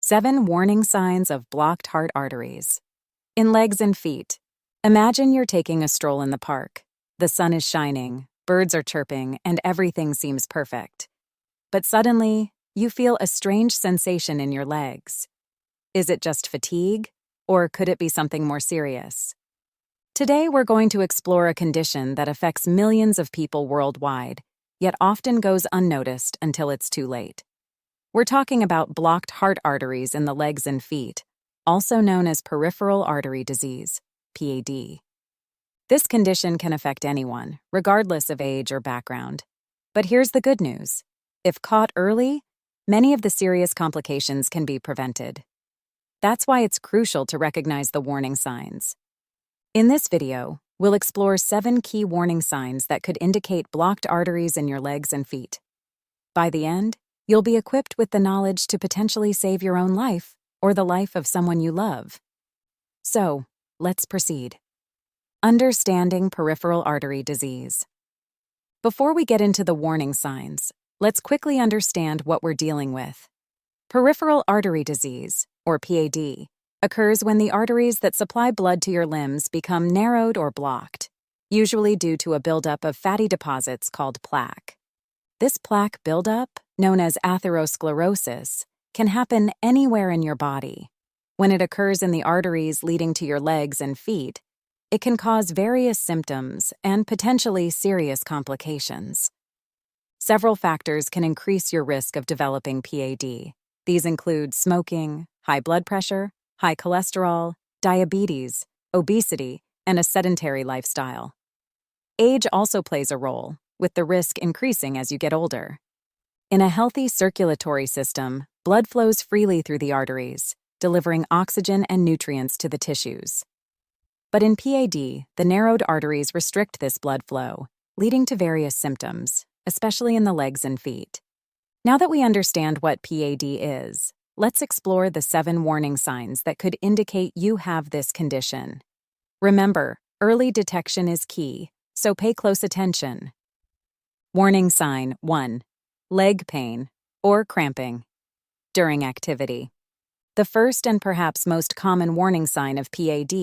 7 warning signs of blocked heart arteries. In legs and feet, imagine you're taking a stroll in the park. The sun is shining, birds are chirping, and everything seems perfect. But suddenly, you feel a strange sensation in your legs. Is it just fatigue, or could it be something more serious? Today, we're going to explore a condition that affects millions of people worldwide, yet often goes unnoticed until it's too late. We're talking about blocked heart arteries in the legs and feet, also known as peripheral artery disease, PAD. This condition can affect anyone, regardless of age or background. But here's the good news. If caught early, many of the serious complications can be prevented. That's why it's crucial to recognize the warning signs. In this video, we'll explore 7 key warning signs that could indicate blocked arteries in your legs and feet. By the end, you'll be equipped with the knowledge to potentially save your own life or the life of someone you love. So, let's proceed. Understanding peripheral artery disease. Before we get into the warning signs, let's quickly understand what we're dealing with. Peripheral artery disease, or PAD, occurs when the arteries that supply blood to your limbs become narrowed or blocked, usually due to a buildup of fatty deposits called plaque. This plaque buildup, known as atherosclerosis, can happen anywhere in your body. When it occurs in the arteries leading to your legs and feet, it can cause various symptoms and potentially serious complications. Several factors can increase your risk of developing PAD. These include smoking, high blood pressure, high cholesterol, diabetes, obesity, and a sedentary lifestyle. Age also plays a role, with the risk increasing as you get older. In a healthy circulatory system, blood flows freely through the arteries, delivering oxygen and nutrients to the tissues. But in PAD, the narrowed arteries restrict this blood flow, leading to various symptoms, especially in the legs and feet. Now that we understand what PAD is, let's explore the 7 warning signs that could indicate you have this condition. Remember, early detection is key, so pay close attention. Warning sign 1. Leg pain or cramping during activity. The first and perhaps most common warning sign of PAD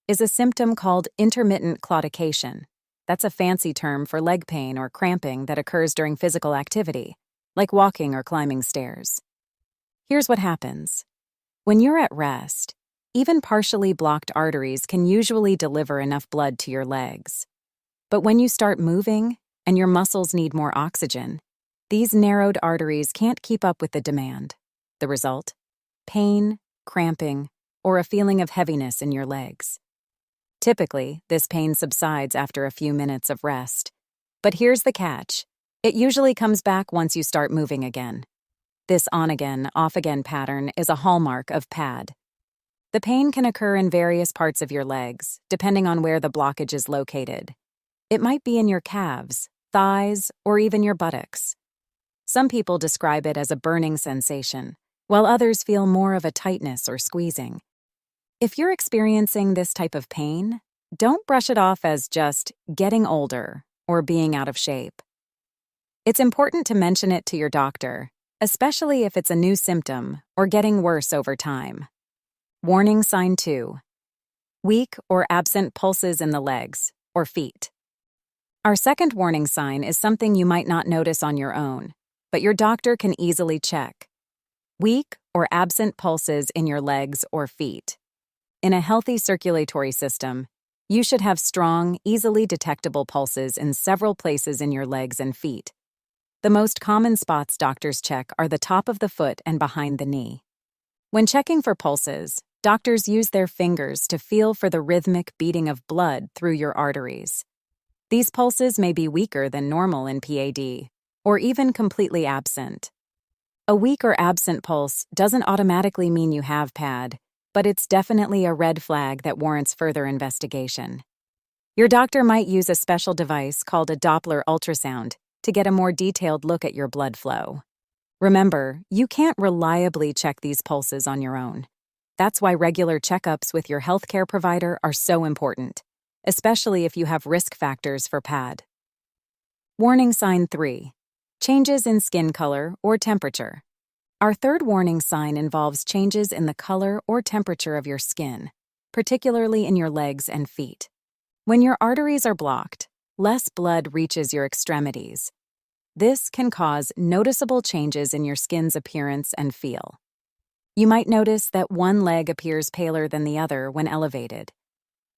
is a symptom called intermittent claudication. That's a fancy term for leg pain or cramping that occurs during physical activity, like walking or climbing stairs. Here's what happens. When you're at rest, even partially blocked arteries can usually deliver enough blood to your legs. But when you start moving and your muscles need more oxygen, these narrowed arteries can't keep up with the demand. The result? Pain, cramping, or a feeling of heaviness in your legs. Typically, this pain subsides after a few minutes of rest. But here's the catch. It usually comes back once you start moving again. This on-again, off-again pattern is a hallmark of PAD. The pain can occur in various parts of your legs, depending on where the blockage is located. It might be in your calves, thighs, or even your buttocks. Some people describe it as a burning sensation, while others feel more of a tightness or squeezing. If you're experiencing this type of pain, don't brush it off as just getting older or being out of shape. It's important to mention it to your doctor, especially if it's a new symptom or getting worse over time. Warning sign 2. Weak or absent pulses in the legs or feet. Our second warning sign is something you might not notice on your own, but your doctor can easily check. Weak or absent pulses in your legs or feet. In a healthy circulatory system, you should have strong, easily detectable pulses in several places in your legs and feet. The most common spots doctors check are the top of the foot and behind the knee. When checking for pulses, doctors use their fingers to feel for the rhythmic beating of blood through your arteries. These pulses may be weaker than normal in PAD, or even completely absent. A weak or absent pulse doesn't automatically mean you have PAD, but it's definitely a red flag that warrants further investigation. Your doctor might use a special device called a Doppler ultrasound to get a more detailed look at your blood flow. Remember, you can't reliably check these pulses on your own. That's why regular checkups with your healthcare provider are so important, especially if you have risk factors for PAD. Warning sign 3. Changes in skin color or temperature. Our third warning sign involves changes in the color or temperature of your skin, particularly in your legs and feet. When your arteries are blocked, less blood reaches your extremities. This can cause noticeable changes in your skin's appearance and feel. You might notice that one leg appears paler than the other when elevated.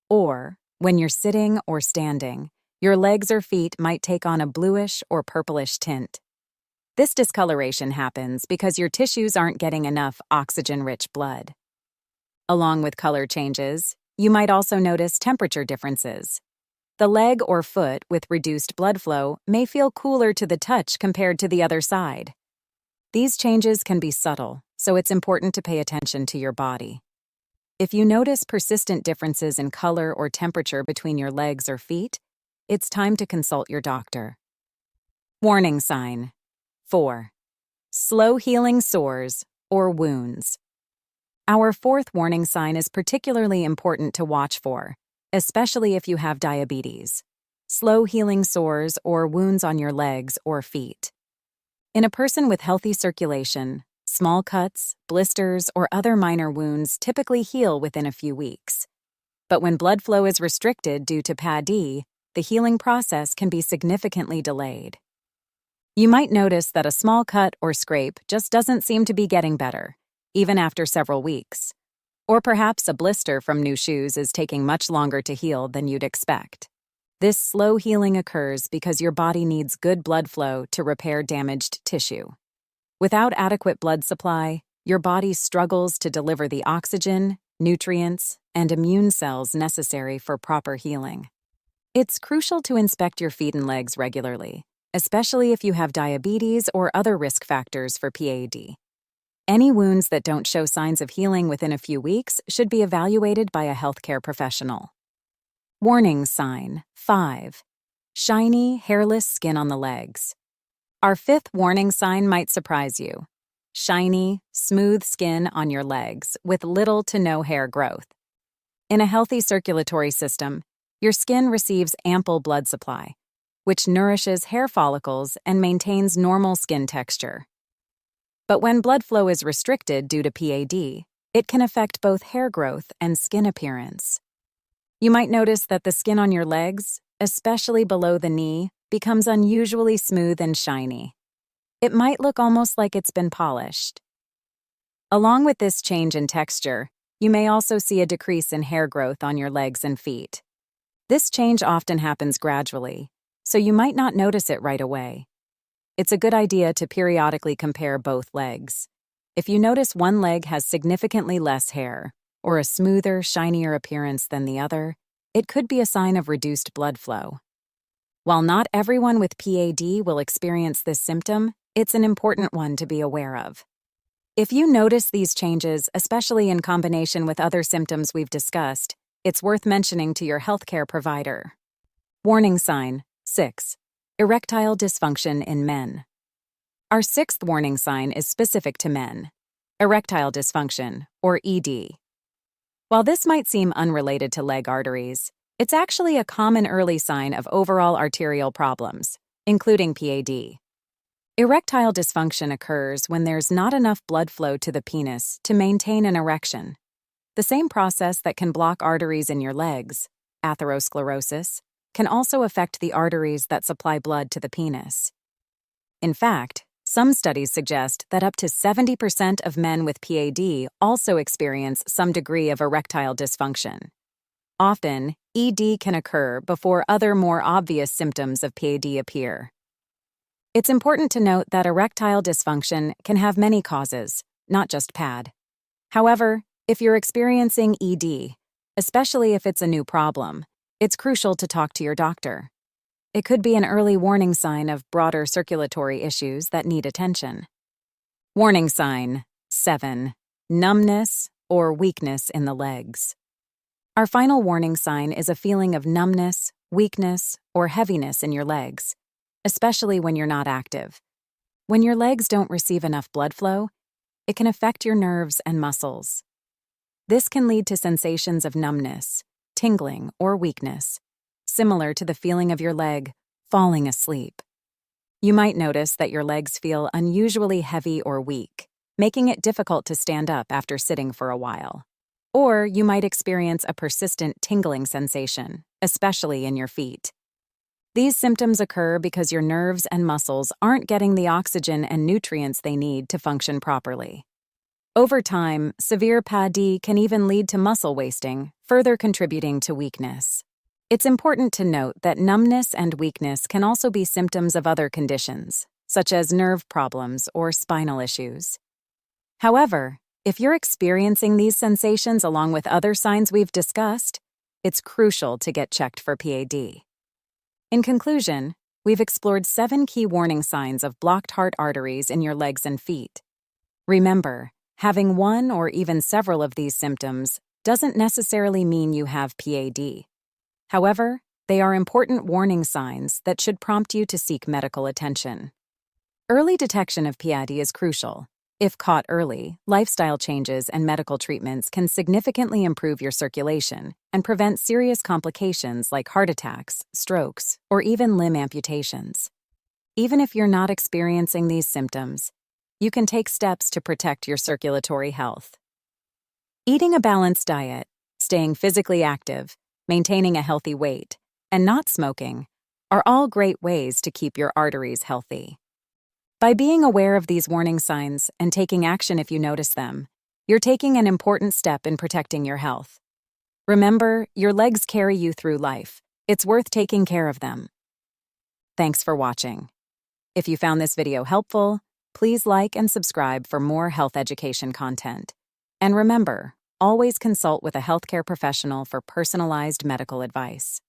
Or, when you're sitting or standing, your legs or feet might take on a bluish or purplish tint. This discoloration happens because your tissues aren't getting enough oxygen-rich blood. Along with color changes, you might also notice temperature differences. The leg or foot with reduced blood flow may feel cooler to the touch compared to the other side. These changes can be subtle, so it's important to pay attention to your body. If you notice persistent differences in color or temperature between your legs or feet, it's time to consult your doctor. Warning sign 4. Slow healing sores or wounds. Our fourth warning sign is particularly important to watch for, especially if you have diabetes. Slow healing sores or wounds on your legs or feet. In a person with healthy circulation, small cuts, blisters, or other minor wounds typically heal within a few weeks. But when blood flow is restricted due to PAD, the healing process can be significantly delayed. You might notice that a small cut or scrape just doesn't seem to be getting better, even after several weeks. Or perhaps a blister from new shoes is taking much longer to heal than you'd expect. This slow healing occurs because your body needs good blood flow to repair damaged tissue. Without adequate blood supply, your body struggles to deliver the oxygen, nutrients, and immune cells necessary for proper healing. It's crucial to inspect your feet and legs regularly, especially if you have diabetes or other risk factors for PAD. Any wounds that don't show signs of healing within a few weeks should be evaluated by a healthcare professional. Warning sign 5. Shiny, hairless skin on the legs. Our fifth warning sign might surprise you. Shiny, smooth skin on your legs with little to no hair growth. In a healthy circulatory system, your skin receives ample blood supply, which nourishes hair follicles and maintains normal skin texture. But when blood flow is restricted due to PAD, it can affect both hair growth and skin appearance. You might notice that the skin on your legs, especially below the knee, becomes unusually smooth and shiny. It might look almost like it's been polished. Along with this change in texture, you may also see a decrease in hair growth on your legs and feet. This change often happens gradually, so you might not notice it right away. It's a good idea to periodically compare both legs. If you notice one leg has significantly less hair, or a smoother, shinier appearance than the other, it could be a sign of reduced blood flow. While not everyone with PAD will experience this symptom, it's an important one to be aware of. If you notice these changes, especially in combination with other symptoms we've discussed, it's worth mentioning to your healthcare provider. Warning sign 6. Erectile dysfunction in men. Our sixth warning sign is specific to men. Erectile dysfunction, or ED. While this might seem unrelated to leg arteries, it's actually a common early sign of overall arterial problems, including PAD. Erectile dysfunction occurs when there's not enough blood flow to the penis to maintain an erection. The same process that can block arteries in your legs, atherosclerosis, can also affect the arteries that supply blood to the penis. In fact, some studies suggest that up to 70% of men with PAD also experience some degree of erectile dysfunction. Often, ED can occur before other more obvious symptoms of PAD appear. It's important to note that erectile dysfunction can have many causes, not just PAD. However, if you're experiencing ED, especially if it's a new problem, it's crucial to talk to your doctor. It could be an early warning sign of broader circulatory issues that need attention. Warning sign 7. Numbness or weakness in the legs. Our final warning sign is a feeling of numbness, weakness, or heaviness in your legs, especially when you're not active. When your legs don't receive enough blood flow, it can affect your nerves and muscles. This can lead to sensations of numbness, tingling, or weakness, similar to the feeling of your leg falling asleep. You might notice that your legs feel unusually heavy or weak, making it difficult to stand up after sitting for a while. Or you might experience a persistent tingling sensation, especially in your feet. These symptoms occur because your nerves and muscles aren't getting the oxygen and nutrients they need to function properly. Over time, severe PAD can even lead to muscle wasting, further contributing to weakness. It's important to note that numbness and weakness can also be symptoms of other conditions, such as nerve problems or spinal issues. However, if you're experiencing these sensations along with other signs we've discussed, it's crucial to get checked for PAD. In conclusion, we've explored 7 key warning signs of blocked heart arteries in your legs and feet. Remember, having one or even several of these symptoms doesn't necessarily mean you have PAD. However, they are important warning signs that should prompt you to seek medical attention. Early detection of PAD is crucial. If caught early, lifestyle changes and medical treatments can significantly improve your circulation and prevent serious complications like heart attacks, strokes, or even limb amputations. Even if you're not experiencing these symptoms, you can take steps to protect your circulatory health. Eating a balanced diet, staying physically active, maintaining a healthy weight, and not smoking are all great ways to keep your arteries healthy. By being aware of these warning signs and taking action if you notice them, you're taking an important step in protecting your health. Remember, your legs carry you through life. It's worth taking care of them. Thanks for watching. If you found this video helpful, please like and subscribe for more health education content. And remember, always consult with a healthcare professional for personalized medical advice.